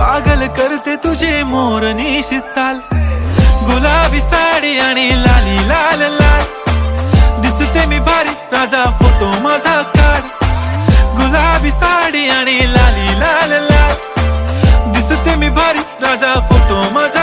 पागल करते तुझे मोरनीशी चाल, गुलाबी साडी आणि लाली लाल लाल. दिसते मी भारी राजा फोटो माझा काढ, गुलाबी साडी आणि लाली लाल लाल. दिसते मी भारी राजा फोटो माझा